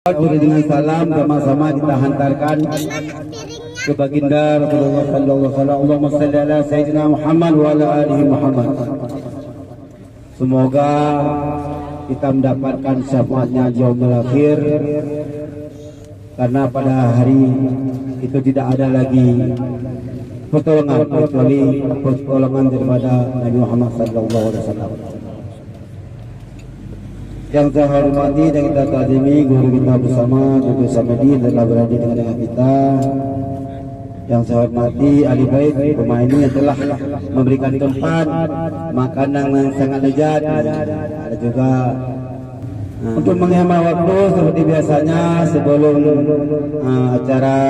Dengan salam sama-sama kita hantarkan ke baginda Rasulullah sallallahu alaihi wasallam. Allahumma shalli ala sayyidina Muhammad wa ala alihi Muhammad. Semoga kita mendapatkan syafaatnya yaumul akhir, karena pada hari itu tidak ada lagi pertolongan kecuali pertolongan daripada Nabi Muhammad sallallahu alaihi wasallam. Yang saya hormati dan kita takzimi guru kita bersama Dr. Samedi telah berada di tengah kita. Yang saya hormati ahli bait rumah ini yang telah memberikan tempat makanan yang sangat lezat. Ada juga untuk menghemat waktu seperti biasanya sebelum acara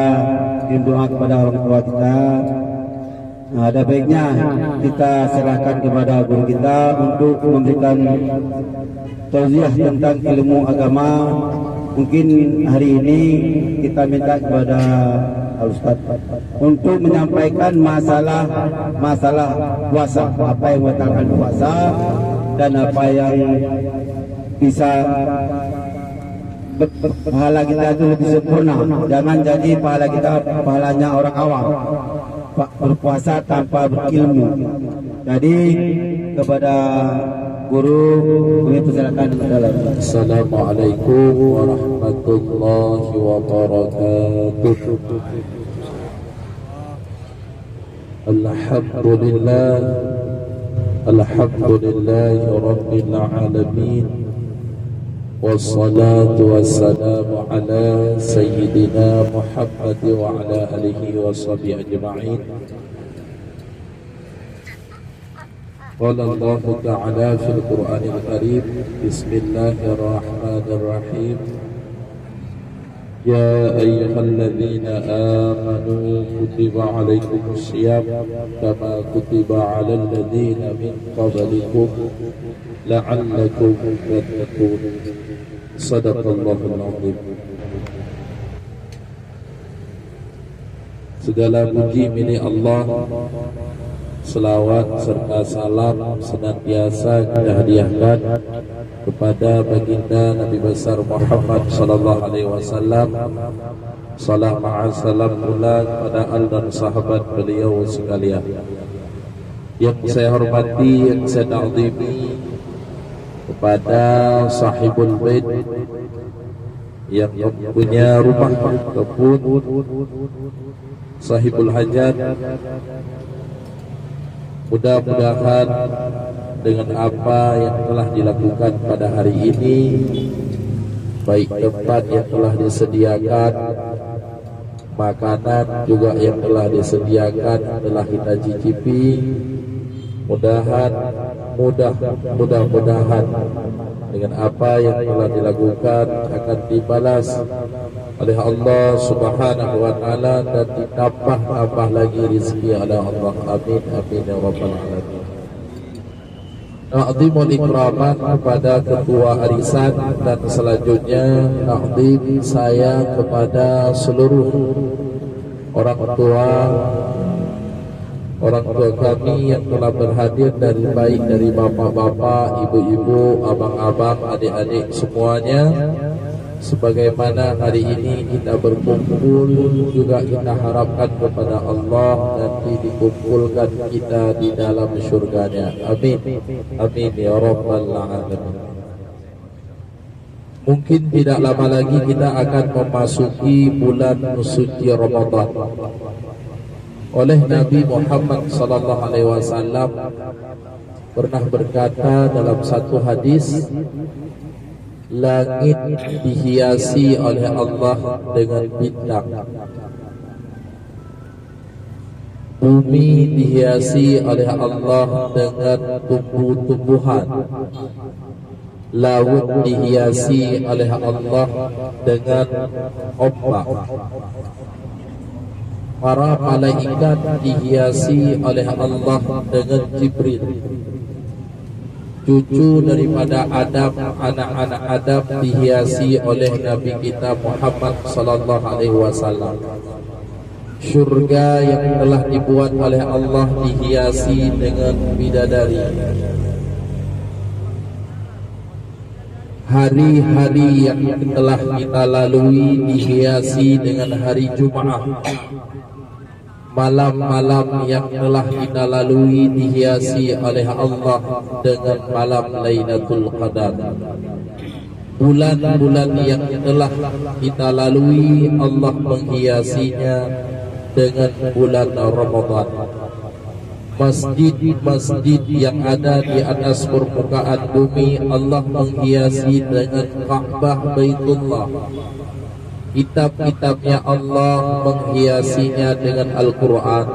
doa kepada orang tua kita. Ada baiknya kita serahkan kepada guru kita untuk memberikan tausiah tentang ilmu agama. Mungkin hari ini kita minta kepada Ustaz untuk menyampaikan masalah puasa, apa yang membatalkan puasa dan apa yang bisa pahala kita itu lebih sempurna. Jangan jadi pahala kita pahalanya orang awam, berpuasa tanpa berilmu. Jadi kepada guru kami persilakan. Assalamualaikum warahmatullahi wabarakatuh. Alhamdulillah rabbil alamin, wassalatu wassalamu ala sayyidina Muhammad wa ala alihi wa sahbihi ajma'in. Qala Allah Ta'ala fil Qur'anil Karim, Bismillahirrahmanirrahim. Ya ayyuhalladzina amanu kutiba alaikumus syiyam kama kutiba alal ladzina min qablikum la'allakum tattaqun. Shadaqallahul azim. Segala puji milik Allah, selawat serta salam senantiasa kita hadiahkan kepada baginda Nabi besar Muhammad sallallahu alaihi wasallam. Salam ma'asalam pula kepada al dan sahabat beliau sekalian. Yang saya hormati, yang saya ta'zimi kepada sahibul bait yang punya rumah kebun, sahibul hajat. Mudah-mudahan dengan apa yang telah dilakukan pada hari ini, baik tempat yang telah disediakan, makanan juga yang telah disediakan telah kita cicipi, mudah-mudahan dengan apa yang telah dilakukan akan dibalas oleh Allah Subhanahu wa taala dan ditambah lagi rezeki oleh Allah. Amin amin ya rabbal alamin. Ta'zimul ikraman kepada ketua arisan dan selanjutnya ta'zim saya kepada seluruh orang tua kami yang telah berhadir, dari baik dari bapak-bapak, ibu-ibu, abang-abang, adik-adik semuanya. Sebagaimana hari ini kita berkumpul, juga kita harapkan kepada Allah nanti dikumpulkan kita di dalam syurganya. Amin amin ya rabbal alamin. Mungkin tidak lama lagi kita akan memasuki bulan suci Ramadan. Oleh Nabi Muhammad sallallahu alaihi wasallam pernah berkata dalam satu hadis, langit dihiasi oleh Allah dengan bintang, bumi dihiasi oleh Allah dengan tumbuh-tumbuhan, laut dihiasi oleh Allah dengan ombak, para malaikat dihiasi oleh Allah dengan Jibril, cucu daripada Adam, anak-anak Adam dihiasi oleh Nabi kita Muhammad sallallahu alaihi wasallam. Syurga yang telah dibuat oleh Allah dihiasi dengan bidadari. hari-hari yang telah kita lalui dihiasi dengan hari Jumaat, malam-malam yang telah kita lalui dihiasi oleh Allah dengan malam Lailatul Qadar, bulan-bulan yang telah kita lalui Allah menghiasinya dengan bulan Ramadan. Masjid-masjid yang ada di atas permukaan bumi Allah menghiasi dengan Ka'bah Baitullah. Kitab-kitabnya Allah menghiasinya dengan Al-Quran.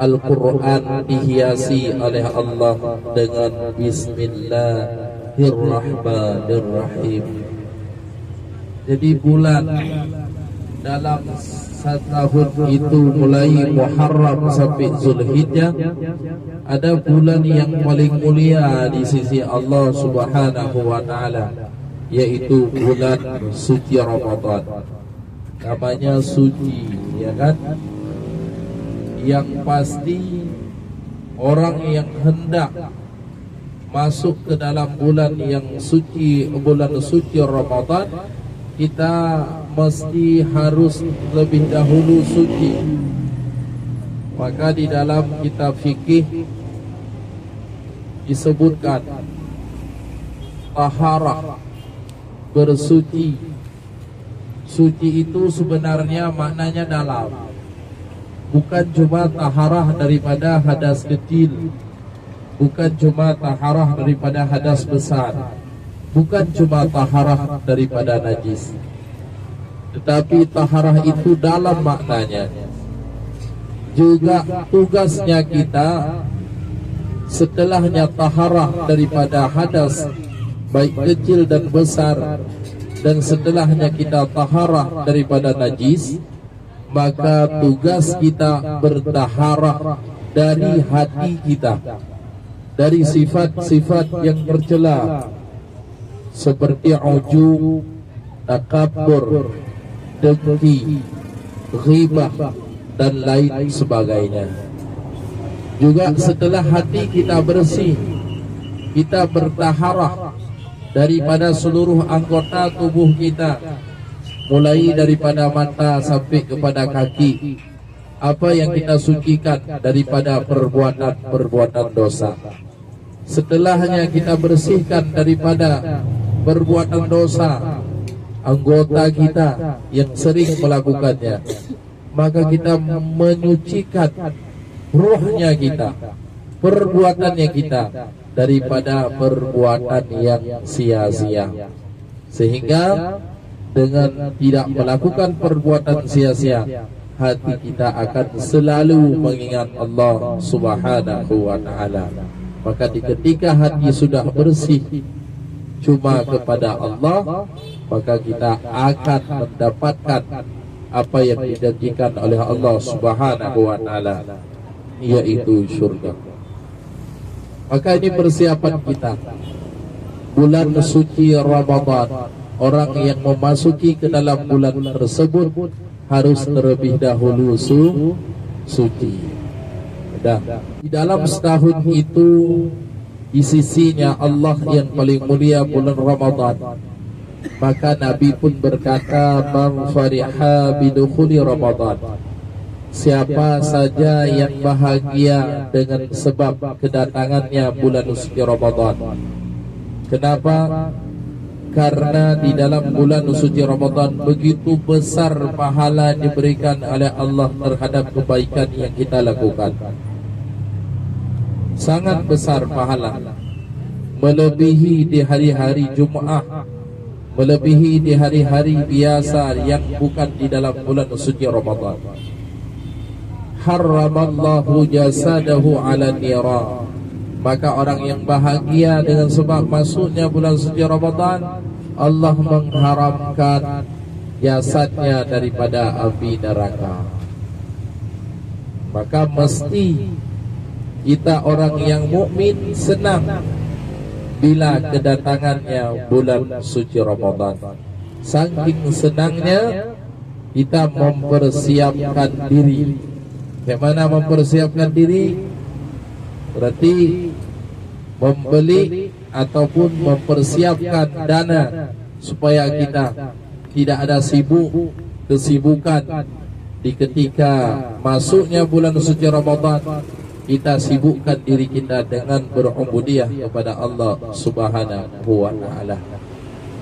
Al-Quran dihiasi oleh Allah dengan Bismillahirrahmanirrahim. Jadi bulan dalam setahun itu mulai Muharram sampai Zulhijjah, ada bulan yang paling mulia di sisi Allah Subhanahu wa taala, yaitu bulan suci Ramadan. Namanya suci, ya kan? Yang pasti orang yang hendak masuk ke dalam bulan yang suci, bulan suci Ramadan, kita mesti harus lebih dahulu suci. Maka di dalam kitab fikih disebutkan taharah, bersuci. Suci itu sebenarnya maknanya dalam, bukan cuma taharah daripada hadas kecil, bukan cuma taharah daripada hadas besar, bukan cuma taharah daripada najis, tetapi taharah itu dalam maknanya. Juga tugasnya kita setelahnya taharah daripada hadas baik kecil dan besar, dan setelahnya kita taharah daripada najis, maka tugas kita bertaharah dari hati kita, dari sifat-sifat yang tercela seperti ujub, takabur, dengki, ghibah, dan lain sebagainya. Juga setelah hati kita bersih, kita bertaharah daripada seluruh anggota tubuh kita, mulai daripada mata sampai kepada kaki, apa yang kita sucikan daripada perbuatan-perbuatan dosa. Setelahnya kita bersihkan daripada perbuatan dosa anggota kita yang sering melakukannya, maka kita menyucikan ruhnya kita, perbuatannya kita daripada perbuatan yang sia-sia. Sehingga dengan tidak melakukan perbuatan sia-sia, hati kita akan selalu mengingat Allah Subhanahu wa taala. Maka ketika hati sudah bersih cuma kepada Allah, maka kita akan mendapatkan apa yang dijanjikan oleh Allah Subhanahu wa taala, yaitu surga. Maka ini persiapan kita, bulan suci Ramadan. Orang yang memasuki ke dalam bulan tersebut harus terlebih dahulu suci. Di dalam setahun itu di sisinya Allah yang paling mulia bulan Ramadan. Maka Nabi pun berkata, "Man fariha bidukhuli Ramadan." Siapa saja yang bahagia dengan sebab kedatangannya bulan suci Ramadan. Kenapa? Karena di dalam bulan suci Ramadan begitu besar pahala diberikan oleh Allah terhadap kebaikan yang kita lakukan. Sangat besar pahala, melebihi di hari-hari Jumaat, melebihi di hari-hari biasa yang bukan di dalam bulan suci Ramadan. Haramallahu jasadahu ala nira. Maka orang yang bahagia dengan sebab masuknya bulan suci Ramadan, Allah mengharamkan jasadnya daripada api neraka. Maka mesti kita orang yang mukmin senang bila kedatangannya bulan suci Ramadan. Saking senangnya kita mempersiapkan diri. Bagaimana mempersiapkan diri? Berarti membeli ataupun mempersiapkan dana supaya kita tidak ada kesibukan di ketika masuknya bulan suci Ramadan. Kita sibukkan diri kita dengan berubudiyah kepada Allah Subhanahu wa taala.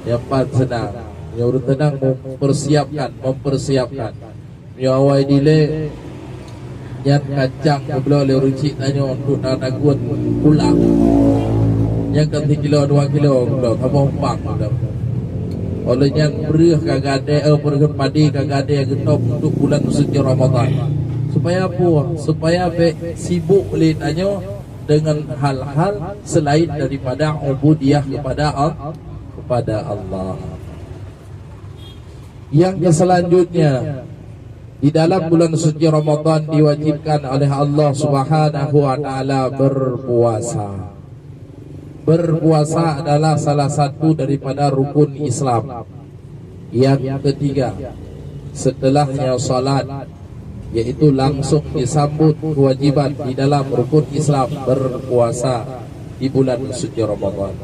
Yang paling senang, yang tenang mempersiapkan. Ya awal dile yang kacang belum le runcit tanya untuk nak gua pulang. Yang kan 3 kilo 2 kilo belum kamu pang belum. Olehnya berih kagade pergi padi kagade getop untuk bulan suci Ramadan. Supaya apa? Supaya sibuk le tanya dengan hal-hal selain daripada ubudiyah kepada Allah. Yang selanjutnya, di dalam bulan suci Ramadan diwajibkan oleh Allah Subhanahu wa taala berpuasa. Berpuasa adalah salah satu daripada rukun Islam. Yang ketiga, setelahnya salat, yaitu langsung disambut kewajiban di dalam rukun Islam berpuasa di bulan suci Ramadan.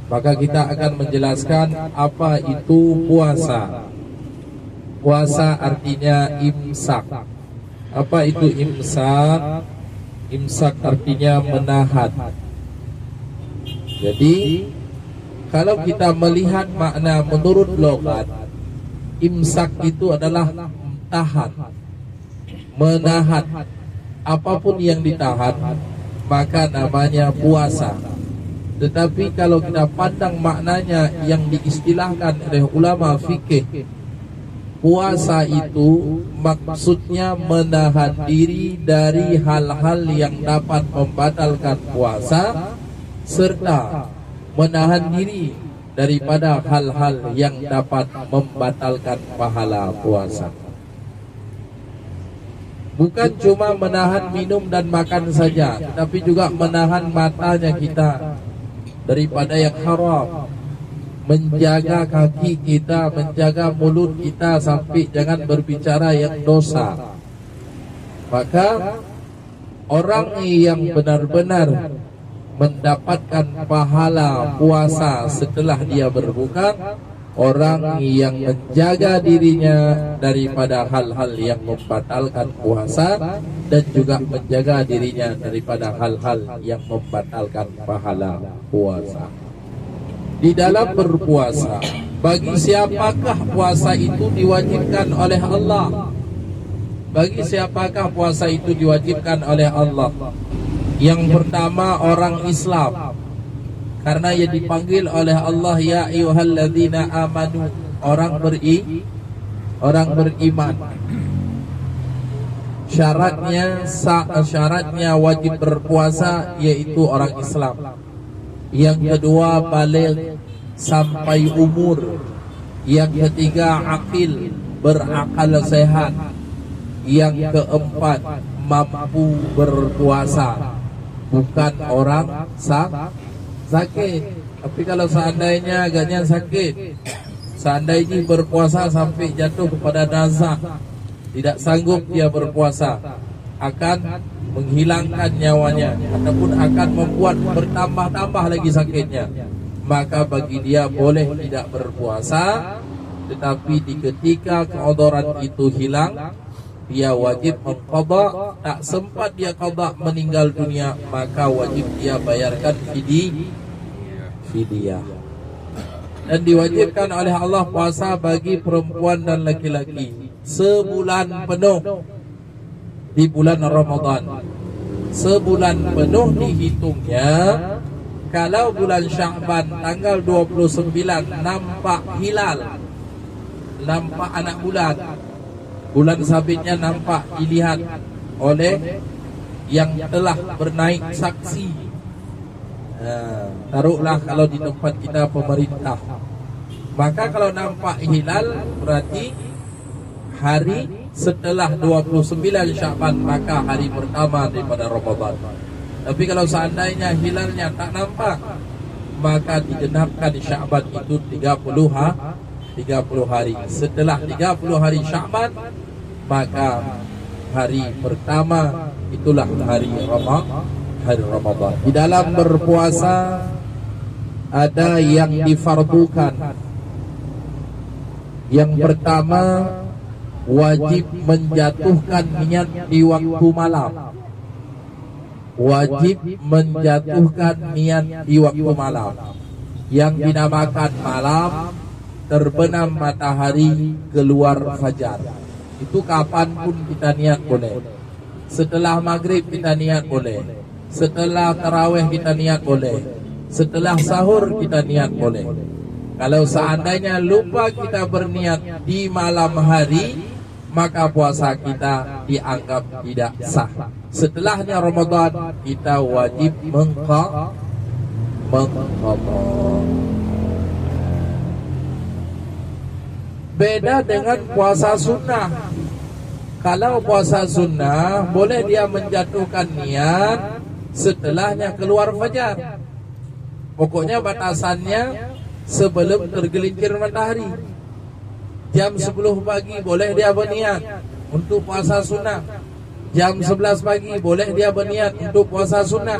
Maka kita akan menjelaskan apa itu puasa. Puasa artinya imsak. Apa itu imsak? Imsak artinya menahan. Jadi kalau kita melihat makna menurut logat, imsak itu adalah tahan, menahan. Apapun yang ditahan maka namanya puasa. Tetapi kalau kita pandang maknanya yang diistilahkan oleh ulama fikih, puasa itu maksudnya menahan diri dari hal-hal yang dapat membatalkan puasa, serta menahan diri daripada hal-hal yang dapat membatalkan pahala puasa. Bukan cuma menahan minum dan makan saja, tapi juga menahan matanya kita daripada yang haram, menjaga kaki kita, menjaga mulut kita sampai jangan berbicara yang dosa. Maka orang yang benar-benar mendapatkan pahala puasa setelah dia berbuka, orang yang menjaga dirinya daripada hal-hal yang membatalkan puasa dan juga menjaga dirinya daripada hal-hal yang membatalkan pahala puasa. Di dalam berpuasa, bagi siapakah puasa itu diwajibkan oleh Allah? Bagi siapakah puasa itu diwajibkan oleh Allah? Yang pertama orang Islam, karena ia dipanggil oleh Allah ya ayyuhalladzina amanu, orang beriman. Syaratnya wajib berpuasa yaitu orang Islam. Yang kedua baligh sampai umur. Yang ketiga akil, berakal sehat. Yang keempat mampu berpuasa, bukan orang sakit. Tapi kalau seandainya agaknya sakit, seandainya berpuasa sampai jatuh kepada nazak, tidak sanggup dia berpuasa, akan menghilangkan nyawanya ataupun akan membuat bertambah-tambah lagi sakitnya, maka bagi dia boleh tidak berpuasa. Tetapi di ketika keodoran itu hilang, dia wajib mengqadha. Tak sempat dia qadha meninggal dunia, maka wajib dia bayarkan fidyah. Dan diwajibkan oleh Allah puasa bagi perempuan dan laki-laki sebulan penuh di bulan Ramadan. Sebulan penuh dihitungnya kalau bulan Sya'ban tanggal 29 nampak hilal, nampak anak bulan, bulan sabitnya nampak dilihat oleh yang telah bernaik saksi. Taruhlah kalau di tempat kita pemerintah, maka kalau nampak hilal berarti hari setelah 29 Sya'ban, maka hari pertama daripada Ramadan. Tapi kalau seandainya hilalnya tak nampak, maka digenapkan Sya'ban itu 30 hari. Setelah 30 hari Sya'ban, maka hari pertama itulah hari Ramadan. Di dalam berpuasa ada yang difardukan. Yang pertama, wajib menjatuhkan niat di waktu malam. Wajib menjatuhkan niat di waktu malam, yang dinamakan malam terbenam matahari keluar fajar. Itu kapanpun kita niat boleh. Setelah maghrib kita niat boleh. Setelah tarawih kita niat boleh. Setelah sahur kita niat boleh. Kalau seandainya lupa kita berniat di malam hari, maka puasa kita dianggap tidak sah. Setelahnya Ramadan kita wajib mengqadha. Beda dengan puasa sunnah. Kalau puasa sunnah boleh dia menjatuhkan niat setelahnya keluar fajar. Pokoknya batasannya sebelum tergelincir matahari. Jam 10 pagi boleh dia berniat untuk puasa sunnah. Jam 11 pagi boleh dia berniat untuk puasa sunnah,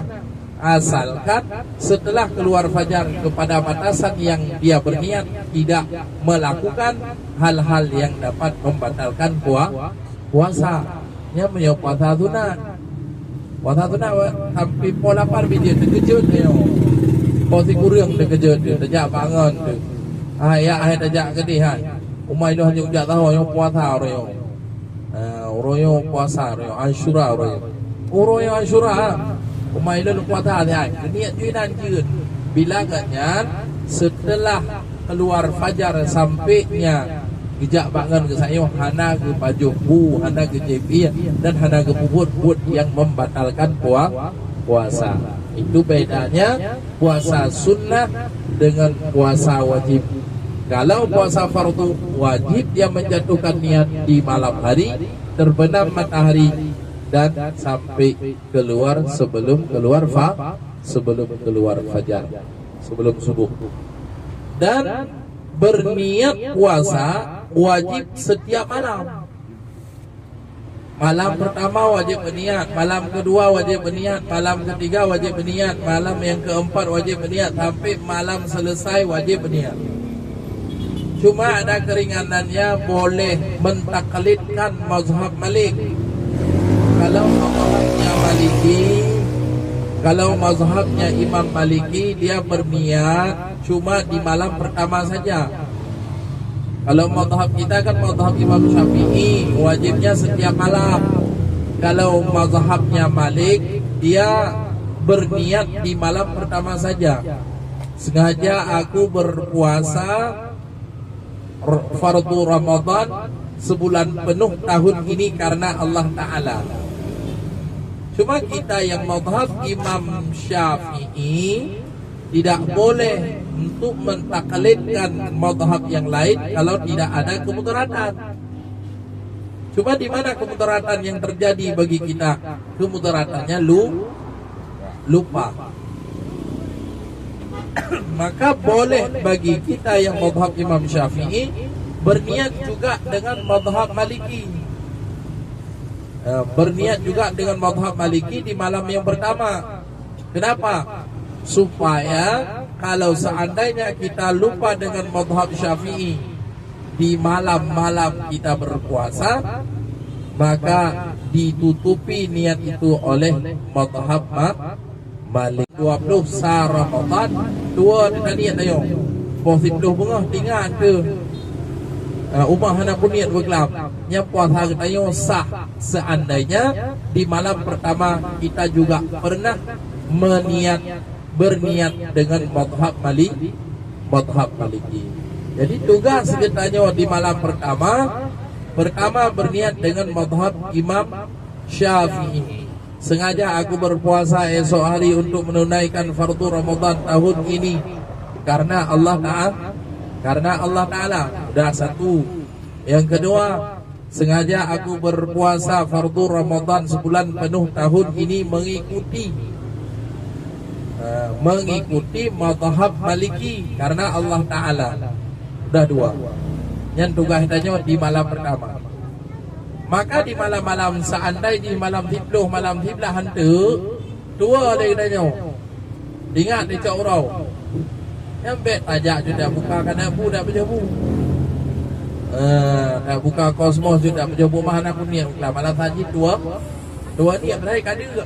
asalkan setelah keluar fajar kepada batasan yang dia berniat tidak melakukan hal-hal yang dapat membatalkan puasa. Nya punya puasa sunat. Puasa sunat sampai pola par biji terkejut dia. Posi kurang terkejut dia, terjak bangun tu. Ya terjak kedih hai. Umai dah juga tahu yang puasa orang. Orang yang puasa orang Ashura orang. Orang yang Ashura umai dah puasa hai. Niat juinan jeun. Bila agaknya setelah keluar fajar sampainya gejak bangun ke saya hana ke baju bu, hana ke JP dan hana ke bubut yang membatalkan puasa. Itu bedanya puasa sunnah dengan puasa wajib. Kalau puasa fardu wajib dia menjatuhkan niat di malam hari, terbenam matahari dan sampai keluar sebelum keluar fajar, sebelum subuh. Dan berniat puasa wajib setiap malam. Malam pertama wajib berniat, malam kedua wajib berniat, malam ketiga wajib berniat, malam yang keempat wajib berniat, sampai malam selesai wajib berniat. Cuma ada keringanannya, boleh mentaklidkan mazhab Malik. Kalau mazhabnya Maliki, kalau mazhabnya Imam Maliki, dia berniat cuma di malam pertama saja. Kalau mazhab kita kan mazhab Imam Syafi'i, wajibnya setiap malam. Kalau mazhabnya Malik, dia berniat di malam pertama saja. Sengaja aku berpuasa fardu Ramadan sebulan penuh tahun ini karena Allah Ta'ala. Cuma kita yang mazhab Imam Syafi'i tidak boleh untuk mentaklidkan mazhab yang lain kalau tidak ada kemudaratan. Cuma di mana kemudaratan yang terjadi bagi kita? Kemudaratannya lupa. Maka boleh bagi kita yang mazhab Imam Syafi'i berniat juga dengan mazhab Maliki. Berniat juga dengan mazhab Maliki di malam yang pertama. Kenapa? Supaya kalau seandainya kita lupa dengan mazhab Syafi'i di malam-malam kita berpuasa, maka ditutupi niat itu oleh mazhab Malik. 20 sah Ramadan, dua dia niat ayo. Posiblah bengah tinggal tu. Umah hendak niat bergelap. Yang puasa kita ayo sah seandainya di malam pertama kita juga pernah berniat dengan mazhab Maliki. Jadi tugas kita di malam pertama berniat dengan mazhab Imam Syafi'i. Sengaja aku berpuasa esok hari untuk menunaikan fardu Ramadan tahun ini karena Allah Ta'ala. Dah satu. Yang kedua, sengaja aku berpuasa fardu Ramadan sebulan penuh tahun ini mengikuti mazhab Maliki karena Allah Ta'ala. Dah dua. Yang tugas kita di malam pertama. Maka di malam-malam seandainya di malam tiblah hantu, dua dia katanya. Ingat dia cak urau. Yang bet pajak sudah buka kanabu dah berjabu. Dah buka kosmos sudah berjabu mana pun ni. Lah malam haji dua ni berai kan juga.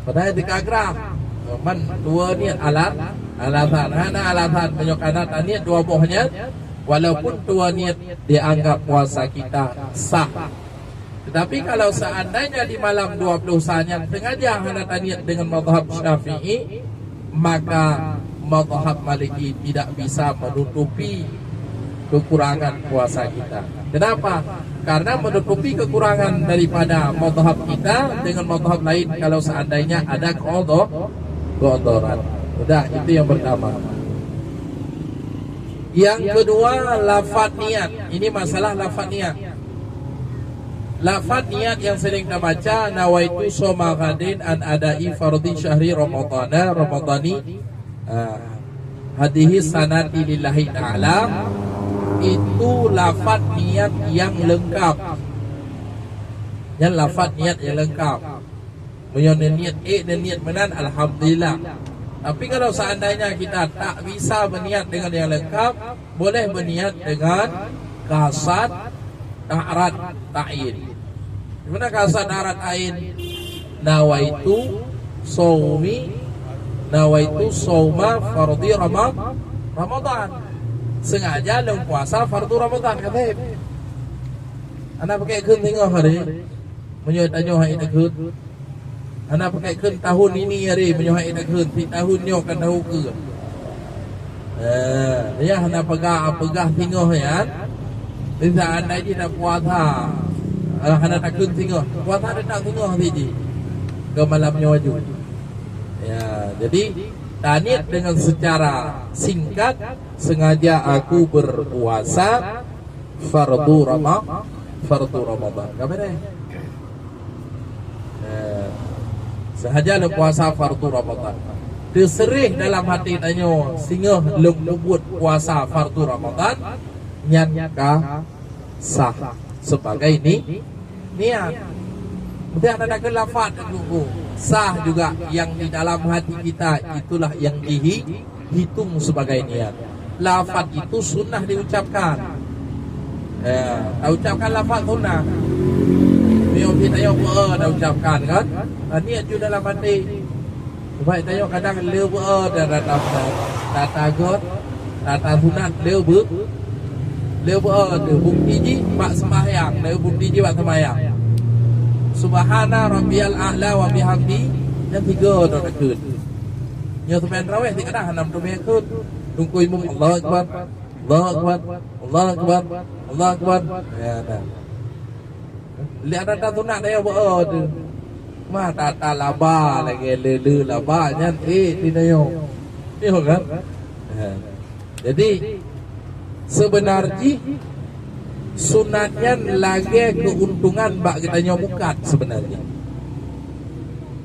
Padahal di kagram. Man dua ni alasan penyokanan niat dua bohnya. Walaupun dua niat dianggap puasa kita sah. Tetapi kalau seandainya di malam 20 sahnya sengaja hendak niat dengan mazhab Syafi'i, maka mazhab Maliki tidak bisa menutupi kekurangan puasa kita. Kenapa? Karena menutupi kekurangan daripada mazhab kita dengan mazhab lain kalau seandainya ada keodoran. Sudah, itu yang pertama. Yang kedua, lafaz niat. Ini masalah lafaz niat. Lafaz niat yang sering kita baca, nawaitu shoma ghadin an adai fardhi syahri ramadani hadihi sanati lillahi ta'ala. Itu lafaz niat yang lengkap. Yang lafaz niat yang lengkap. Menyonya niat dan niat menan, alhamdulillah. Tapi kalau seandainya kita tak bisa berniat dengan yang lengkap, boleh berniat dengan kasad, ta'rad, ta'in. Gimana kasad, ta'rad, ta'in? Nawaitu sawma fardhi Ramadan. Sengaja dalam puasa fardu Ramadan, kata. Anak pakai kun tengok hari, menyuatanya hari dekut. Anak pakai kun tahun ini hari menyuhai nak kun tahun ni akan tahu ke. Ya anak pegah tengok ya. Bisa anda je nak puasa. Anak tak kun tengok. Puasa ada tak tengok hari ke malamnya wajib. Ya, jadi niat dengan secara singkat, sengaja aku berpuasa fardu Ramadan. Kamera. Sahaja le puasa fardu Ramadan. Terserih dalam hati tanya singa lembut puasa fardu Ramadan nyatkah sah sebagai niat. Mesti ada nak lafaz dulu. Sah juga yang di dalam hati kita, itulah yang dihitung sebagai niat. Lafaz itu sunnah diucapkan. Ucapkan lafaz sunnah. Yang kita yang dah ucapkan kan, niat juga dalam hati. Sebab kita kadang lewa dan data god, data sunat lewa tu bukti ji bak sembahyang, lewa bukti ji bak sembahyang. Subhana rabbiyal a'la wa bihamdi yang tiga dah dekut. Yang sembahyang tarawih ti kadang 6 tu mekut. Tunggu imam Allahu akbar, Allahu akbar, Allahu akbar, Allahu akbar. Ya dah. Lihat data sunat dia buat tu. Mah tata laba lagi lelu laba nyan dinayo. Ni kan? Jadi sebenarnya sunatnya lagi keuntungan bak kita nyobukat sebenarnya.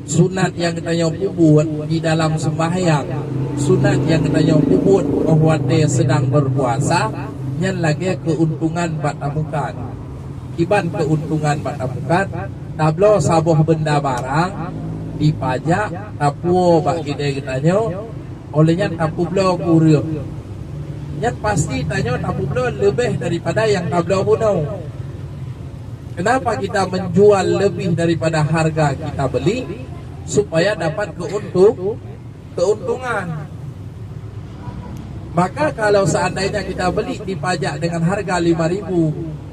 Sunat yang kita nyobuat di dalam sembahyang, sunat yang kita nyobuat bahwa dia sedang berpuasa, nyan lagi keuntungan bak tamukan. Iban keuntungan bak tamukan. Tablo sabuh benda barang dipajak tapu bak kita nyo olehnya tapu blo kurang. Nyat pasti tanya tapu blo lebih daripada yang tablo bunuh. Kenapa kita menjual lebih daripada harga kita beli? Supaya dapat keuntungan. Maka kalau seandainya kita beli dipajak dengan harga 5.000,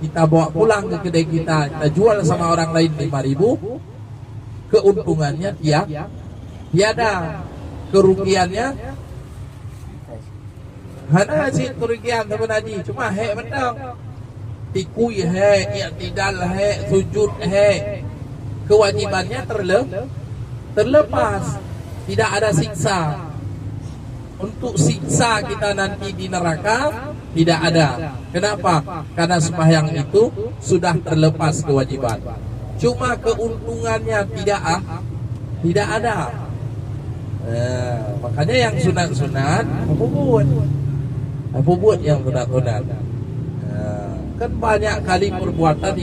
kita bawa pulang ke kedai kita jual sama orang lain 5.000, keuntungannya tiada, kerugiannya hana sih kerugian teman haji, cuma mentang tikui i'tidal sujud kewajibannya terlepas, tidak ada siksa. Untuk siksa kita nanti di neraka tidak ada. Kenapa? Karena sembahyang itu sudah terlepas kewajiban. Cuma keuntungannya tidak ada. Makanya yang sunat-sunat apa buat yang sunat-sunat. Kan banyak kali perbuatan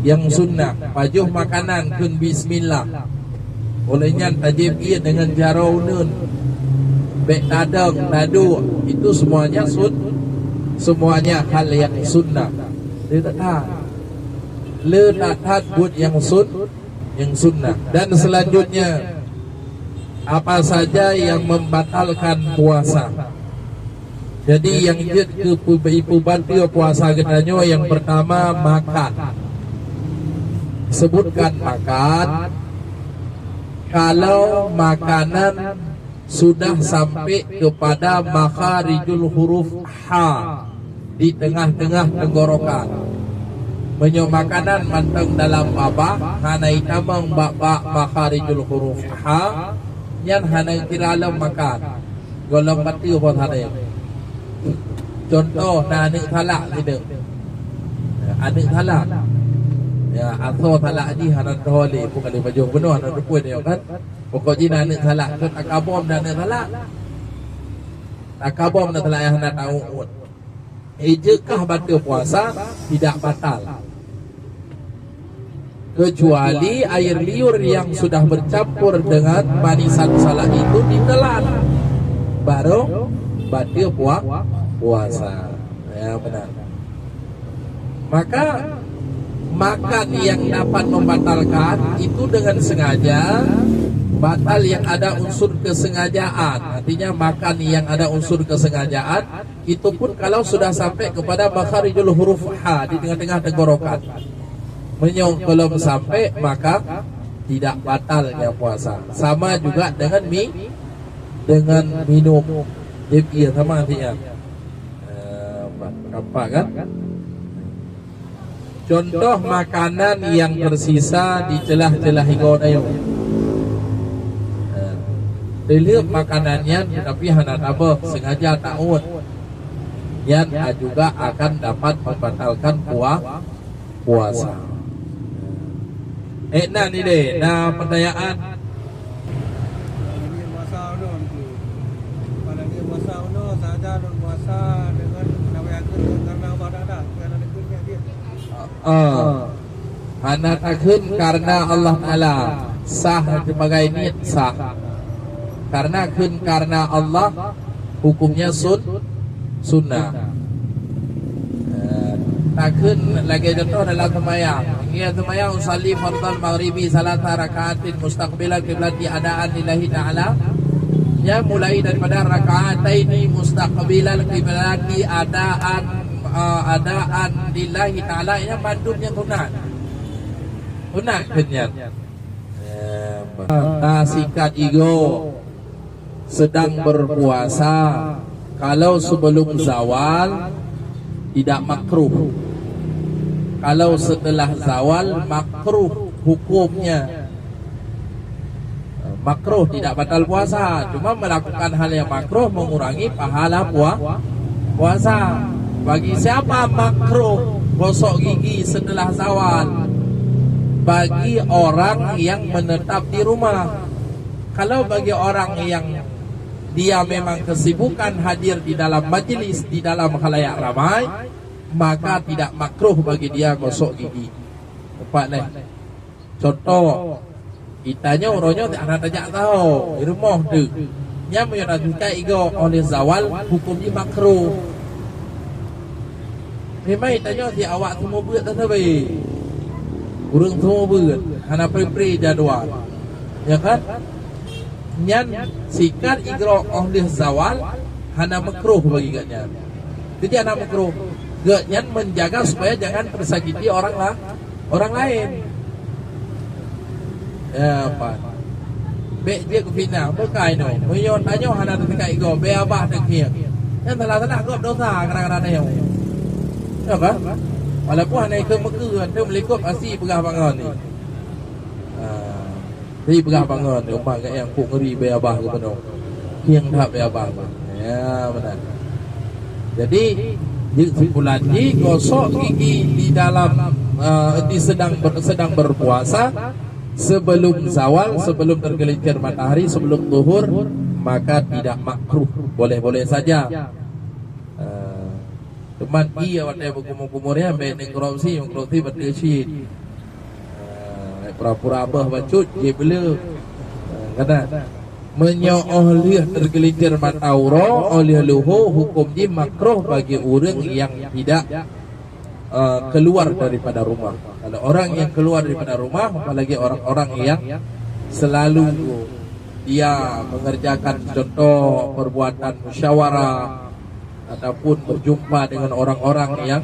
yang sunnah. Pajuh makanan kun bismillah. Olehnya tajib ia dengan jaraunun, bek tadang, nadu, itu semuanya semuanya hal yang sunnah. Letakkan buat yang sunnah. Dan selanjutnya, apa saja yang membatalkan puasa. Jadi yang jid ke ibu puasa genanya, yang pertama makan. Sebutkan makan. Kalau makanan sudah sampai kepada makharijul huruf ha, di tengah-tengah tenggorokan. Menyo makanan manteng dalam baba, hanai tamang baba makharijul huruf ha, yan hanai tiralam makan. Golong mati apa hanai. Contoh anik talak gitu. Anik talak. Ya, atau talak ni hanan dole bukan di baju benar hanan pun dia kan. Pokoknya anik talak tu takabom dan anik talak. Takabom dan talak yang hanan tahu. Ejekah batal puasa? Tidak batal. Kecuali air liur yang sudah bercampur dengan manisan salah itu ditelan, baru batal puasa. Ya benar. Maka makan yang dapat membatalkan itu dengan sengaja, batal yang ada unsur kesengajaan. Artinya makan yang ada unsur kesengajaan itu pun kalau sudah sampai kepada makharijul huruf ha, di tengah-tengah tenggorokan. Menyong belum sampai maka tidak batalnya puasa. Sama juga dengan minum. Dia sama artinya. Apa kan? Contoh makanan yang tersisa di celah-celah higonayo. Dilihat makanannya tapi hana tabah sengaja taun. Yang juga akan dapat membatalkan puasa. Nah ni deh, nah pertanyaan. Hana takun karena Allah Ta'ala sah sebagai niat sah. Karena kun karena Allah hukumnya sunnah. Takun lagi contoh dalam semayang. Ia semayang usalli fardal maghribi salata rakaatin mustaqbilan qiblati adaan lillahi ta'ala. Ya mulai daripada rakaataini mustaqbilan qiblati adaan lillahi ta'ala, ya mandubnya sunat. Sunat kenyat. Sikat ego sedang berpuasa kalau sebelum zawal tidak makruh. Kalau setelah zawal makruh hukumnya. Makruh tidak batal puasa, cuma melakukan hal yang makruh mengurangi pahala puasa. Bagi siapa makruh gosok gigi setelah zawal? Bagi orang yang menetap di rumah. Kalau bagi orang yang dia memang kesibukan hadir di dalam majlis, di dalam khalayak ramai, maka tidak makruh bagi dia gosok gigi. Tepat nih. Contoh, itanya orangnya tak tajak tahu, di rumah tu. Nya menyatakan ego oleh zawal hukumnya makruh. Memang itanya si awak semua berat tak tahu. Urang semua berat, hana pre jadual. Ya kan? Nyan sikat igro oleh zawal hana makruh bagi katnya. Jadi hana makruh. Nyan menjaga supaya jangan tersakiti orang lain. Ya apa? Bek dia ke fitnah, berkai no. Menyon tanya hana ketika igro, be abah dekian. Yang telah gop dosa kadang-kadang yang. Ya kan? Walaupun hana ikut mekeuan, dia melikup asli pegah bangun ni. Jadi pegah bangun ni, umat kat yang puk ngeri be abah ke penuh. Yang tak be abah. Ya benar. Jadi sebulan ni gosok gigi di dalam sedang berpuasa sebelum zawal, sebelum tergelincir matahari, sebelum zuhur, maka tidak makruh, boleh-boleh saja. Teman dia waktu berkumur-kumurnya baik ni korupsi berdesit. Pura-pura abah bacut je bela. Kena menyooh lihat tergelincir matauro oleh luhu hukumnya makruh bagi orang yang tidak keluar daripada rumah. Kalau orang yang keluar daripada rumah, apalagi orang-orang yang selalu dia mengerjakan contoh perbuatan musyawarah ataupun berjumpa dengan orang-orang yang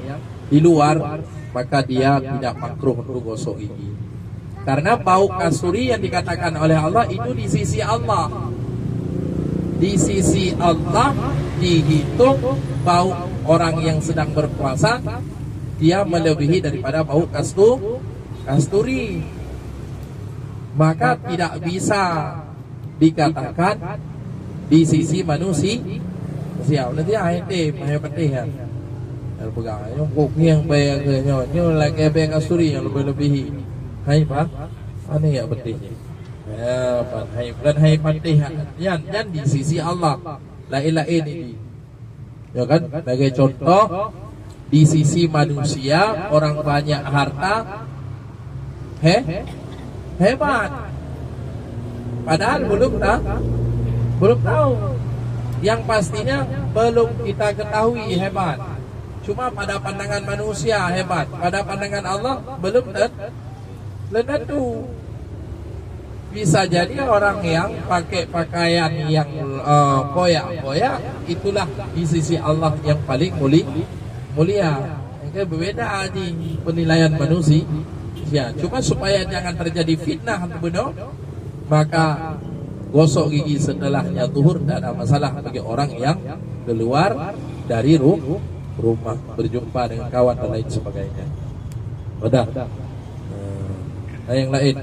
di luar, maka dia tidak makruh untuk gosok gigi. Karena bau kasturi yang dikatakan oleh Allah itu di sisi Allah. Di sisi Allah dihitung bau orang yang sedang berpuasa, dia melebihi daripada bau kasturi. Maka tidak bisa dikatakan di sisi manusia. Siap nanti ayat mahal penting ya. Pegang yang yang bayar ke nyo lagi bayar kasturi yang lebih-lebihi. Hai pak, aneh ya pentingnya. Ya, hai penting yan di sisi Allah. Lain-lain ini. Ya kan? Sebagai contoh, di sisi manusia orang banyak harta, hebat. Padahal belum tahu. Yang pastinya belum kita ketahui hebat. Cuma pada pandangan manusia hebat, pada pandangan Allah belum tentu. Bisa jadi orang yang pakai pakaian yang koyak-koyak, itulah di sisi Allah yang paling mulia. Itu berbeda di penilaian manusia. Ya, cuma supaya jangan terjadi fitnah benar, maka gosok gigi setelahnya zuhur tidak ada masalah bagi orang yang keluar dari rumah, berjumpa dengan kawan dan lain sebagainya. Udah. Nah, yang lain.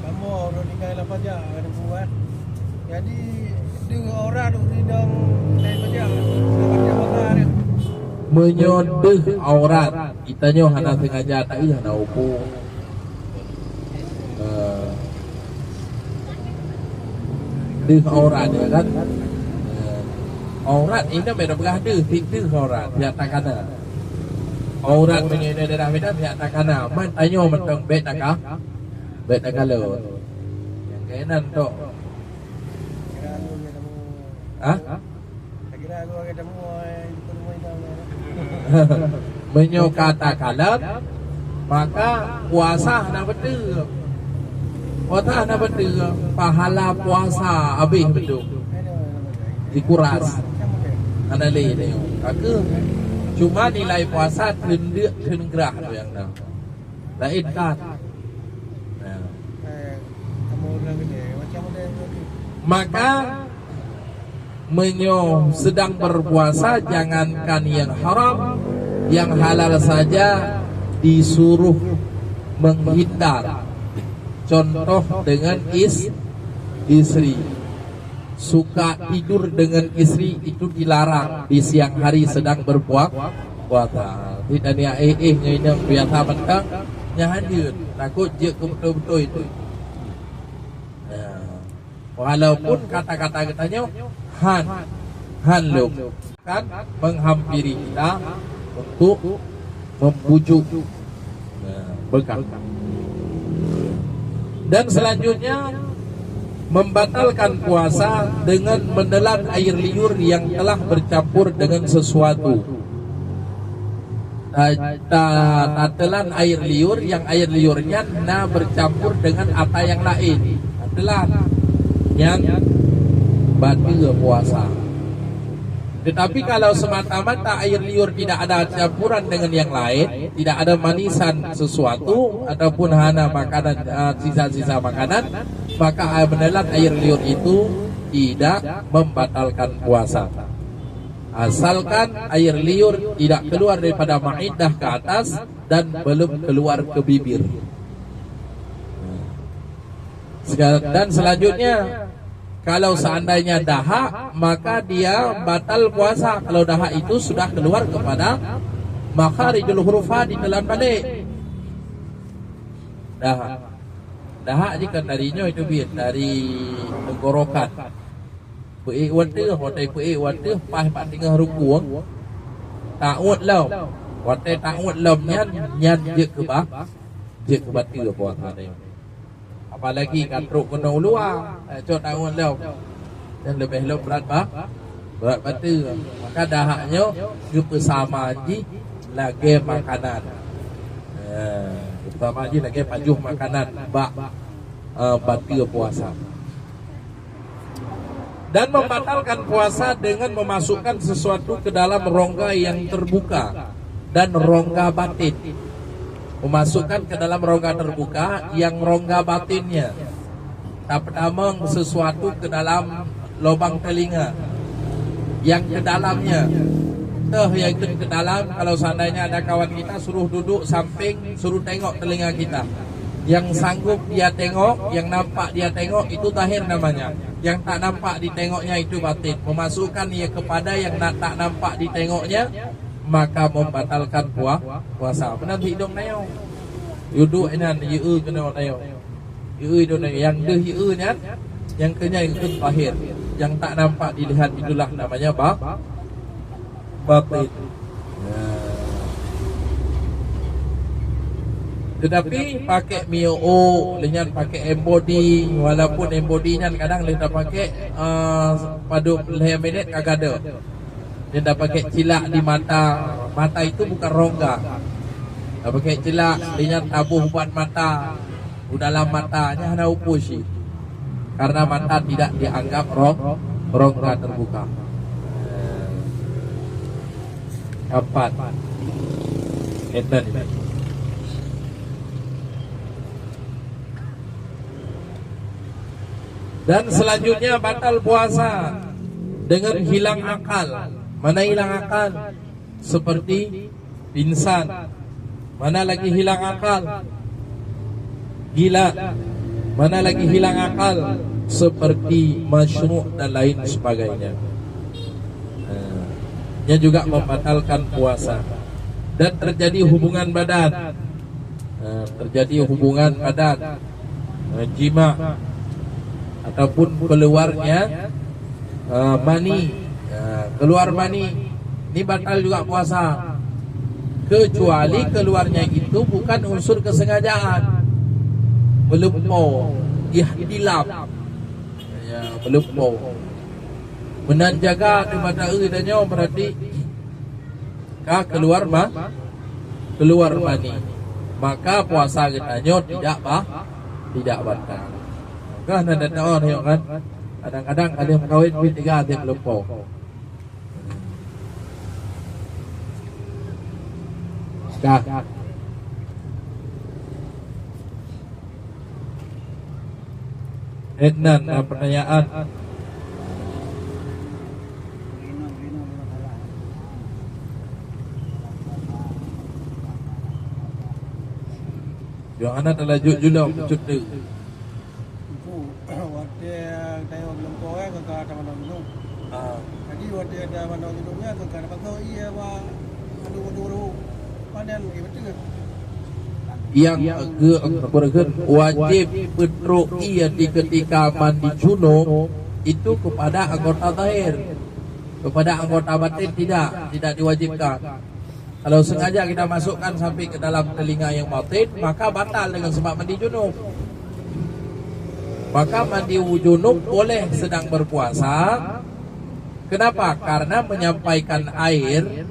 Kamu orang tinggal apa aja ada buat. Jadi dua orang tu hidung naik aja. Dapat dia makan. Menyodeh aurat. Itanya hana sengaja tak iya hana upu. Deh aurat ya kan. Aurat ini beda berada, fikir aurat, pihak takana. Aurat punya daerah beda, pihak takana. Man tanya mentang bet takah, bet takah lo. Yang kainan tu. Kira aku ketemu. Ah? Kira aku ketemu rumah itu. Menyokata kalam, maka puasa hana betul. Puasa hana betul, pahala puasa habis betul. Dikuras. Analih dia. Kaka cuma nilai puasa tendek tengerah tu yang dah. Lain kan. Kamu orang ni macam mana? Maka sedang berpuasa jangankan yang haram, yang halal saja disuruh menghindar. Contoh dengan istri. Suka tidur dengan istri itu dilarang di siang hari sedang berpuasa. Tidak ni nya biasa mentang nya hadir. Takut je ke betul-betul itu. Walaupun kata-kata katanya han lo kan menghampiri kita untuk membujuk bekal. Dan selanjutnya membatalkan puasa dengan menelan air liur yang telah bercampur dengan sesuatu. Telan air liur yang air liurnya bercampur dengan apa yang lain. Telan yang batal puasa. Tetapi kalau semata-mata air liur tidak ada campuran dengan yang lain, tidak ada manisan sesuatu ataupun hana makanan, sisa-sisa makanan, maka menelan air liur itu tidak membatalkan puasa. Asalkan air liur tidak keluar daripada ma'idah ke atas dan belum keluar ke bibir. Dan selanjutnya, kalau seandainya dahak, maka dia batal puasa. Kalau dahak itu sudah keluar kepada makharijul hurufah, ditelan balik. Dahak jika darinya itu biar dari tenggorokan. Puik wata, hotai puik wata, pas 4 tengah rukuang. Tak uat lau. Waktu takut lemnya nyan je ke bah, je ke batu puasa ni. Apalagi katruk kena luar, cok takut lem, dan lebih lem berat bah, berat batu. Maka dahaknya bersama ji lagi makanan. Bersama ji lagi pajuh makanan bah batu puasa. Dan membatalkan puasa dengan memasukkan sesuatu ke dalam rongga yang terbuka dan rongga batin. Memasukkan ke dalam rongga terbuka yang rongga batinnya. Pertama sesuatu ke dalam lubang telinga yang ke dalamnya. Yang ke dalam, kalau seandainya ada kawan kita suruh duduk samping, suruh tengok telinga kita. Yang sanggup dia tengok, yang nampak dia tengok, itu zahir namanya. Yang tak nampak ditengoknya itu batin. Memasukkan ia kepada yang tak nampak ditengoknya, maka membatalkan puasa. Benar hidung nayo. Duduk enan yu kena nayo. Yu itu nayo. Yang deh yu nya, yang kenya itu zahir. Yang tak nampak dilihat itulah namanya batin. Tetapi pakai mio, lenyan pakai embody, walaupun embody-nya kadang kita pakai padu leher minit kagak ada. Dia dah pakai cilak di mata. Mata itu bukan rongga. Dah pakai cilak, lenyan tabuh buat mata. Dalam matanya ada upusi. Karena mata tidak dianggap rongga terbuka. Kapan? Edan ini. Dan selanjutnya batal puasa dengan hilang akal. Mana hilang akal? Seperti pingsan. Mana lagi hilang akal? Gila. Mana lagi hilang akal? Seperti masyru' dan lain sebagainya. Ia juga membatalkan puasa. Dan terjadi hubungan badan. Terjadi hubungan badan, jima, ataupun keluarnya mani, keluar mani, ini batal juga puasa. Kecuali keluarnya itu bukan unsur kesengajaan, melempau, ihtilaf, ya, melempau. Menan jaga di mata dan berarti keluar mani, maka puasa kita tidak batal. Kah nanda tahu tengok kan, kadang-kadang ada yang kawin duit 3 dia melempau. Kah Ednan pertanyaan. Yang anak telah julung cuti. Waktu tengok lempau kau ada mana minum. Jadi waktu ada mana minumnya kau ada apa iya wah aduh panen betul. Yang wajib berru'iyah di ketika mandi junub itu kepada anggota zahir, kepada anggota batin tidak diwajibkan. Kalau sengaja kita masukkan sampai ke dalam telinga yang batin, maka batal dengan sebab mandi junub. Maka mandi junub boleh sedang berpuasa. Kenapa? Karena menyampaikan air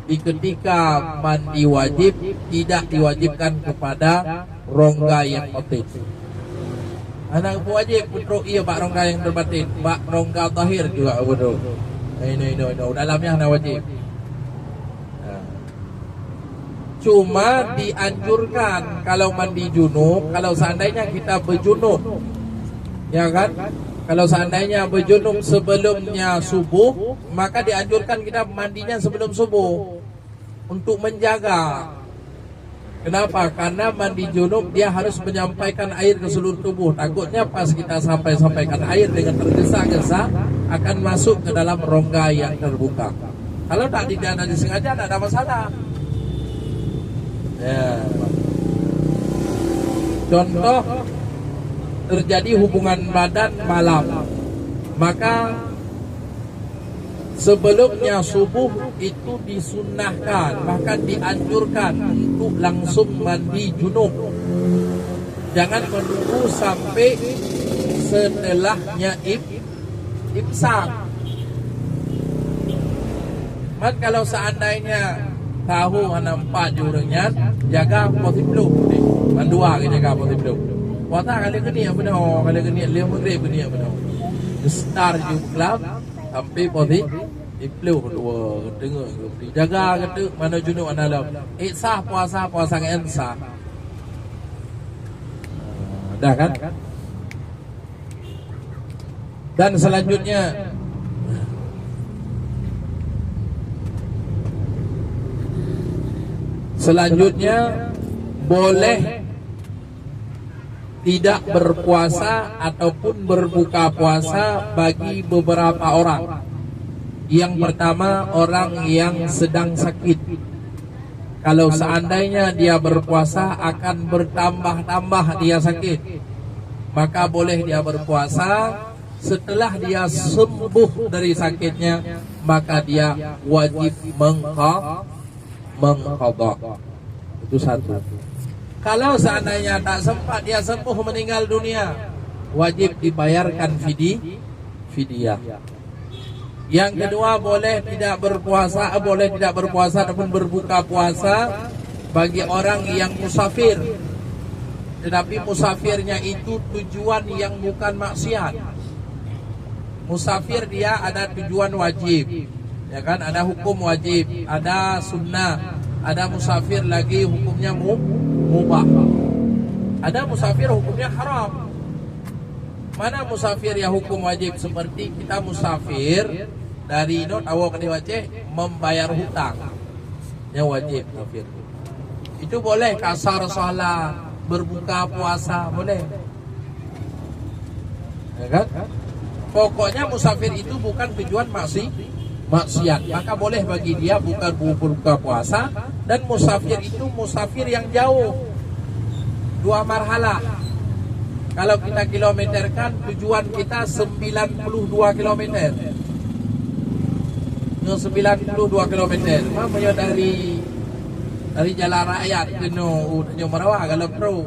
di ketika mandi wajib tidak diwajibkan kepada rongga yang batin. Anak wajib berru'iyah bak rongga yang terbatin, bak rongga zahir juga betul. Ini dalamnya hanya wajib. Cuma dianjurkan kalau mandi junub, kalau seandainya kita berjunub, ya kan? Kalau seandainya berjunub sebelumnya subuh, maka dianjurkan kita mandinya sebelum subuh untuk menjaga. Kenapa? Karena mandi junub dia harus menyampaikan air ke seluruh tubuh. Takutnya pas kita sampaikan air dengan tergesa-gesa akan masuk ke dalam rongga yang terbuka. Kalau tak tidak disengaja tidak ada masalah. Ya. Contoh terjadi hubungan badan malam, maka sebelumnya subuh itu disunnahkan, bahkan dianjurkan untuk langsung mandi junub. Jangan menunggu sampai setelahnya imsak. Man kalau seandainya tahu nampak jurangnya, jaga positif ni. Mandua ke jaga positif. Puasa kali ke ni apa dah? Kali ke ni lewat maghrib ke ni apa dah? Start jumlah sampai positif dua tengok. Jaga kata mana junub mana lam. Sah puasa kan sah. Dah kan? Dan selanjutnya boleh tidak berpuasa ataupun berbuka puasa bagi beberapa orang. Yang pertama, orang yang sedang sakit. Kalau seandainya dia berpuasa akan bertambah-tambah dia sakit, maka boleh dia berpuasa. Setelah dia sembuh dari sakitnya, maka dia wajib mengqadha. Itu satu. Kalau seandainya tak sempat dia sembuh meninggal dunia, wajib dibayarkan fidyah. Yang kedua, boleh tidak berpuasa ataupun berbuka puasa bagi orang yang musafir. Tetapi musafirnya itu tujuan yang bukan maksiat. Musafir dia ada tujuan wajib, ya kan? Ada hukum wajib, ada sunnah, ada musafir lagi hukumnya mubah, ada musafir hukumnya haram. Mana musafir yang hukum wajib? Seperti kita musafir dari awak ke Aceh membayar hutang, yang wajib musafir. Itu boleh kasar salat, berbuka puasa, boleh, ya kan? Pokoknya musafir itu bukan tujuan maksiat, maka boleh bagi dia bukan berbuka puasa. Dan musafir itu musafir yang jauh, 2 marhalah. Kalau kita kilometerkan, tujuan kita 92 kilometer. 92 kilometer. Mamanya dari Jalan Rakyat ke Tanjung Merawah kalau perlu.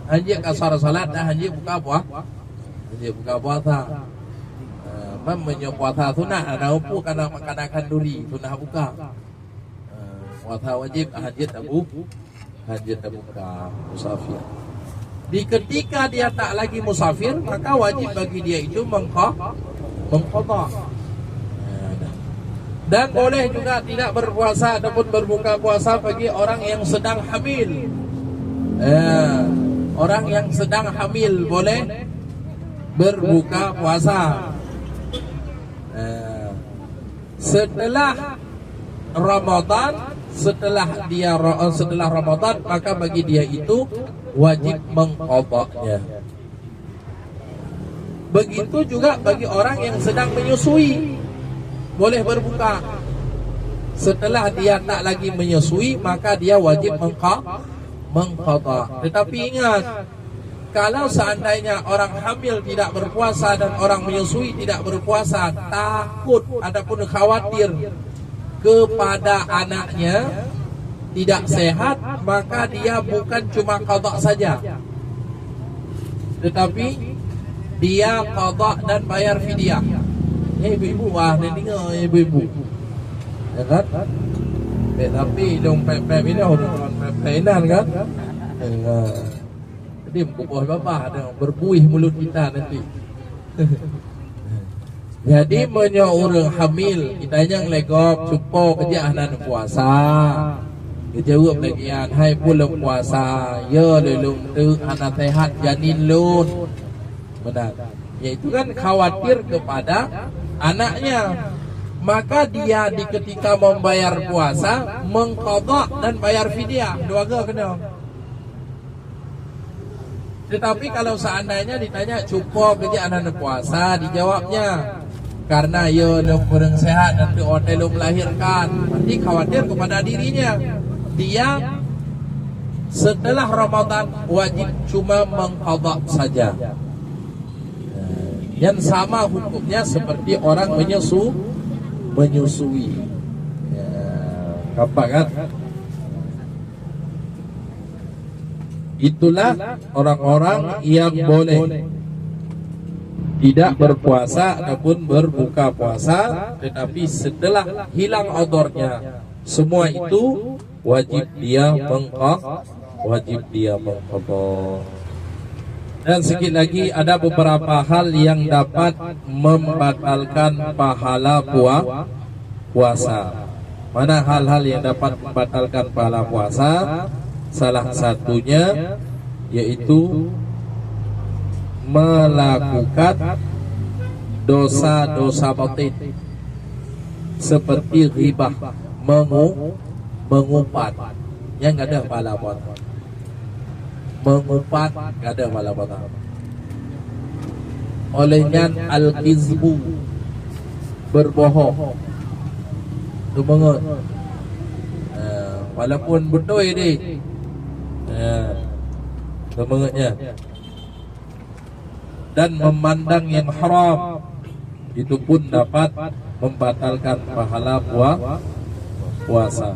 Hanya kasar salat dah, hanya buka puasa. Mamanya puasa sunah, ada apa kena makan duri, sunah buka. Puasa wajib, hajat buka musafir. Di ketika dia tak lagi musafir, maka wajib bagi dia itu mengqadha. Dan boleh juga tidak berpuasa ataupun berbuka puasa bagi orang yang sedang hamil. Orang yang sedang hamil boleh berbuka puasa. Setelah Ramadan, setelah Ramadan, maka bagi dia itu wajib mengqadhanya. Begitu juga bagi orang yang sedang menyusui, boleh berbuka. Setelah dia tak lagi menyusui, maka dia wajib mengqadha. Tetapi ingat, kalau seandainya orang hamil tidak berpuasa dan orang menyusui tidak berpuasa, takut ataupun khawatir kepada anaknya tidak sehat, maka dia bukan cuma qadha saja, tetapi dia qadha dan bayar fidyah. Ibu-ibu dengar ibu-ibu, ya kan? Tapi dong pep ini orang pep-penan kan? Jadi bubuh bapak ada berbuih mulut kita nanti. Jadi orang hamil kita yang legop cupo kerja anak puasa. Dijawab lagian hai pulang puasa, ya lelum tu anak sehat janin lun. Benar. Yaitu kan khawatir kepada anaknya. Maka dia di ketika membayar puasa mengqadha dan bayar fidyah, dua kena. Tetapi kalau seandainya ditanya cukup kerja anak puasa, dijawabnya karena ya kurang sehat nanti hotel melahirkan, nanti khawatir kepada dirinya. Dia setelah Ramadan wajib cuma mengqadha saja. Yang sama hukumnya seperti orang menyusui. Ya, gampang kan? Itulah orang-orang yang boleh tidak berpuasa ataupun berbuka puasa, tetapi setelah hilang odornya, semua itu wajib dia mengqadha. Dan sedikit lagi ada beberapa hal yang dapat membatalkan pahala puasa. Mana hal-hal yang dapat membatalkan pahala puasa? Salah satunya yaitu melakukan dosa-dosa batin seperti ghibah, mengupat, yang enggak ada pahala puasa. Mengupat enggak ada pahala puasa. Olehnya al-kizbu, berbohong. Tu mengut. Walaupun betul ini. Tu mengutnya. Dan memandang yang haram, itu pun dapat membatalkan pahala puasa.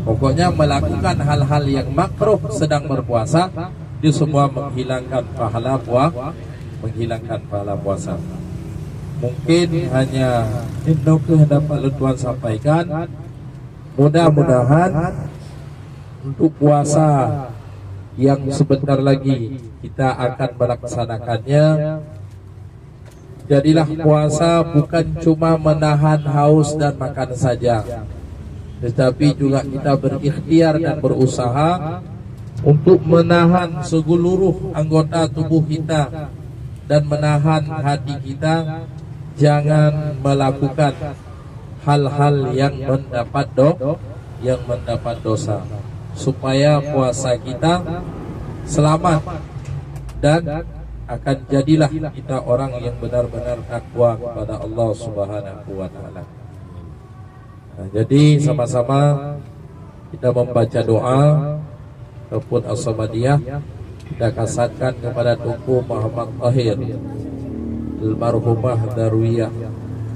Pokoknya melakukan hal-hal yang makruh sedang berpuasa, itu semua menghilangkan pahala puasa. Mungkin hanya itu yang dapat Tuan sampaikan. Mudah-mudahan untuk puasa yang sebentar lagi kita akan melaksanakannya, jadilah puasa bukan cuma menahan haus dan makan saja, tetapi juga kita berikhtiar dan berusaha untuk menahan seluruh anggota tubuh kita dan menahan hati kita, jangan melakukan hal-hal yang mendapat dosa, supaya puasa kita selamat dan akan jadilah kita orang yang benar-benar takwa kepada Allah Subhanahu wa taala. Jadi sama-sama kita membaca doa ataupun as-samadiyah, kita kasatkan kepada Tunku Muhammad Tahir, almarhumah Darwiyah,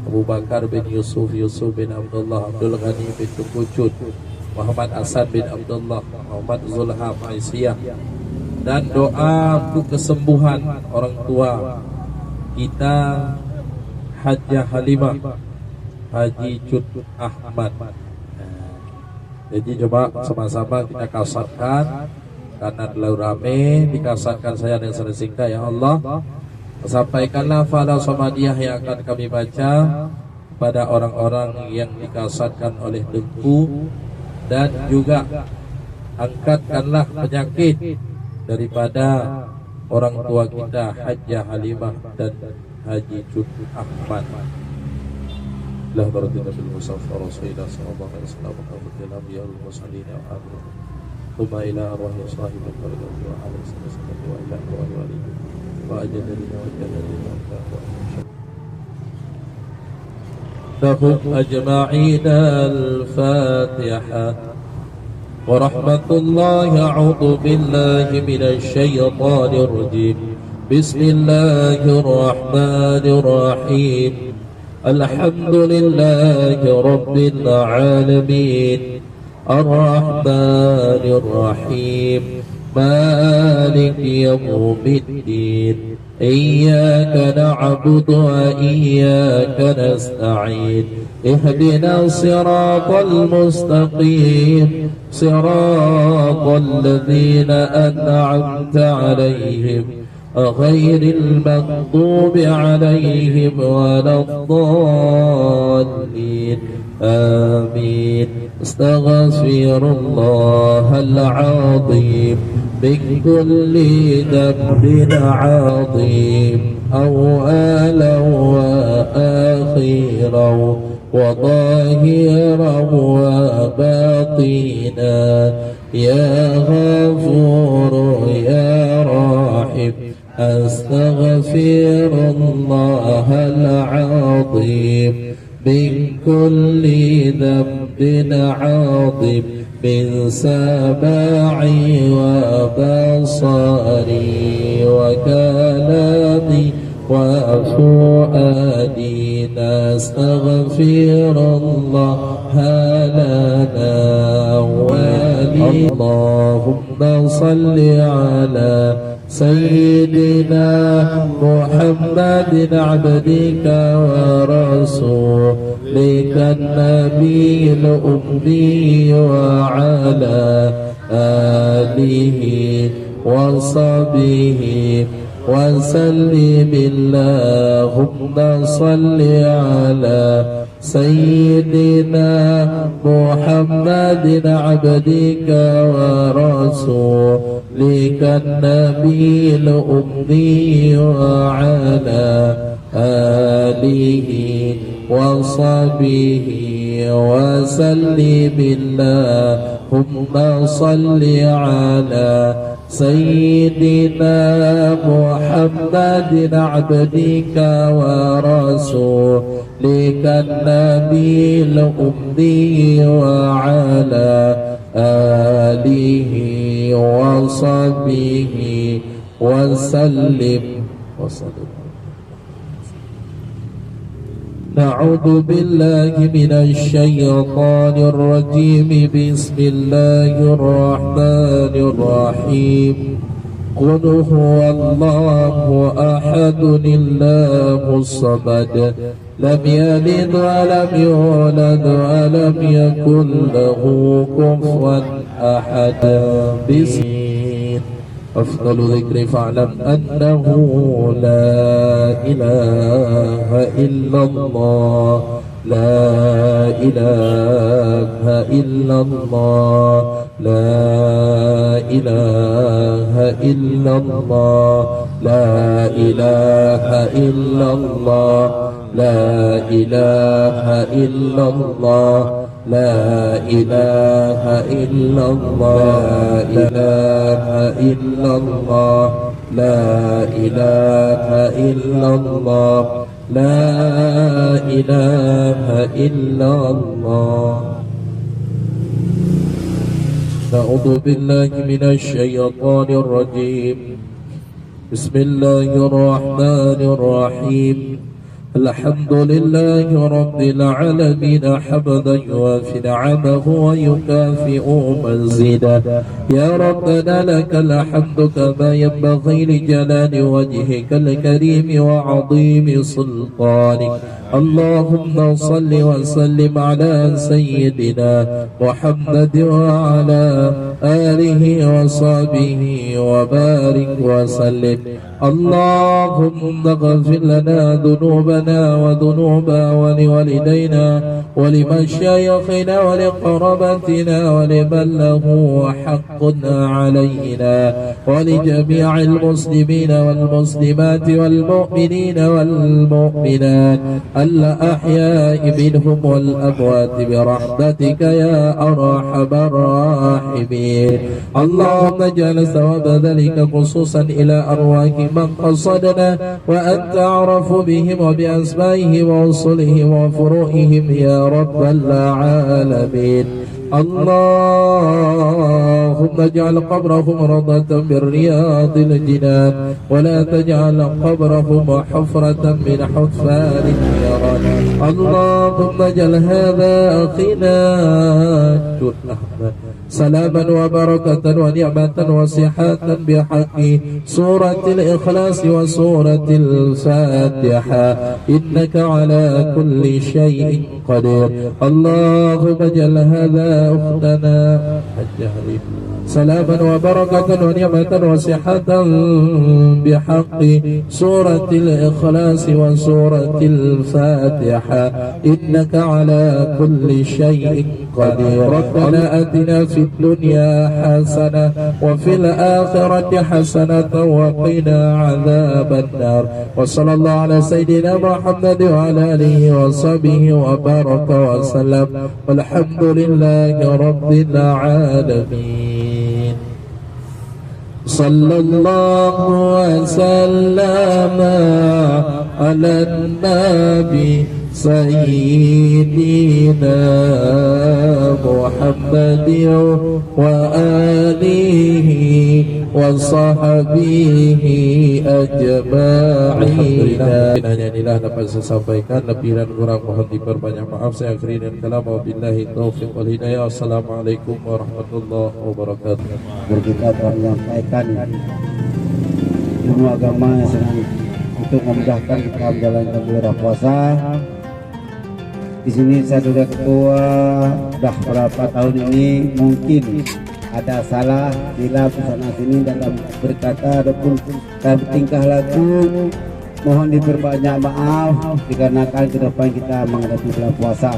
Abu Bakar bin Yusuf bin Abdullah, Abdul Ghani bin Tunku Cud, Muhammad Hasan bin Abdullah, Muhammad Zulham Aisyah, dan doa untuk kesembuhan orang tua kita, Hajjah Halimah, Haji Cud Ahmad. Jadi coba sama-sama kita kasatkan, karena terlalu ramai, dikasatkan saya dan singkat. Ya Allah, sampaikanlah fala samadiyah yang akan kami baca pada orang-orang yang dikasatkan oleh Tunku, dan juga angkatkanlah penyakit daripada orang tua kita, Hajjah Halimah dan Haji Cud Ahmad. La barakatuh bil musaffar Rasulullah sallallahu alaihi wasallam wa billahi ya al-musallin wa amin. Thumma ila arwah sahibul barakatuh wa alaihi wasallam wa ila wali wa ajadina wa jadina lahum ajma'in al-Fatiha. ورحمة الله أعوذ بالله من الشيطان الرجيم. بسم الله الرحمن الرحيم. الحمد لله رب العالمين الرحمن الرحيم مالك يوم الدين إياك نعبد وإياك نستعين اهدنا الصراط المستقيم صراط الذين أنعمت عليهم غير المغضوب عليهم ولا الضالين آمين. استغفر الله العظيم من كل ذنب عظيم أولا وآخرا وظاهرا وباطنا يا غفور يا راحم. أستغفر الله العظيم من كل ذنب عظيم من سماعي وبصري وكلامي وفؤادي نستغفر الله لنا اللهم صل على سيدنا محمد عبدك ورسولك النبي الأمي وعلى آله وصحبه وسلم اللهم صل على سيدنا محمد عبدك ورسولك النبي الأمي وعلى آله وصحبه وسلم اللهم صل على سيدنا محمد عبدك ورسولك النبي الأمي وعلى آله وصحبه وسلم. نعوذ بالله من الشيطان الرجيم. بسم الله الرحمن الرحيم. قل هو الله أحد الله الصمد لم يلد ولم يولد ولم يكن له كفوا أحد. أفضل ذكر فاعلم أنه لا إله إلا الله. لا إله إلا الله. لا إله إلا الله. لا إله إلا الله. لا إله إلا الله. لا إله إلا الله. لا إله إلا الله. لا إله إلا الله. نعوذ بالله من الشيطان الرجيم. بسم الله الرحمن الرحيم. الحمد لله رب العالمين حمدا يوافي نعمه ويكافئ مزيدا. يا ربنا لك الحمد كما ينبغي لجلال وجهك الكريم وعظيم سلطانك. اللهم صل وسلم على سيدنا محمد وعلى آله وصحبه وبارك وسلم. اللهم اغفر لنا ذنوبنا وذنوب ولوالدينا ولمشايخنا ولقرابتنا ولمن له حق علينا ولجميع المسلمين والمسلمات والمؤمنين والمؤمنات الأحياء منهم والأموات برحمتك يا أرحم الراحمين. اللهم اجعل ثواب ذلك خصوصا إلى أرواح من قصدنا وأنت أعرف بهم وبأسمائهم وأصولهم وفروعهم يا رب العالمين. اللهم اجعل قبرهم روضة من رياض الجنان ولا تجعل قبرهم حفرة من حفار النيران. اللهم اجعل هذا أخينا سلاما وبركة ونعمة وصحة بحق سورة الإخلاص وسورة الفاتحة إنك على كل شيء قدير. اللهم اجعل هذا أختنا سلاما وبركة ونعمة وصحة بحق سورة الإخلاص وسورة الفاتحة إنك على كل شيء قدير. ربنا آتنا في الدنيا حسنة وفي الآخرة حسنة وقنا عذاب النار. وصلى الله على سيدنا محمد وعلى آله وصحبه وبارك وسلم والحمد لله رب العالمين. صلى الله وسلم على النبي سيدنا محمد وآله وصحبه أجمعين. Hanya inilah dapat saya sampaikan, lebih dan kurang mohon diperbanyak maaf. Saya akhiri dengan kalam wabillahi taufiq wal hidayah. Assalamualaikum warahmatullahi wabarakatuh. Kita telah menyampaikan ilmu agama yang senang untuk memudahkan kita menjalankan ibadah puasa. Di sini saya sudah ketua dah berapa tahun ini, mungkin ada salah bila sana sini dalam berkata ataupun dalam tingkah laku, mohon diperbanyak maaf dikarenakan ke depan kita menghadapi bulan puasa.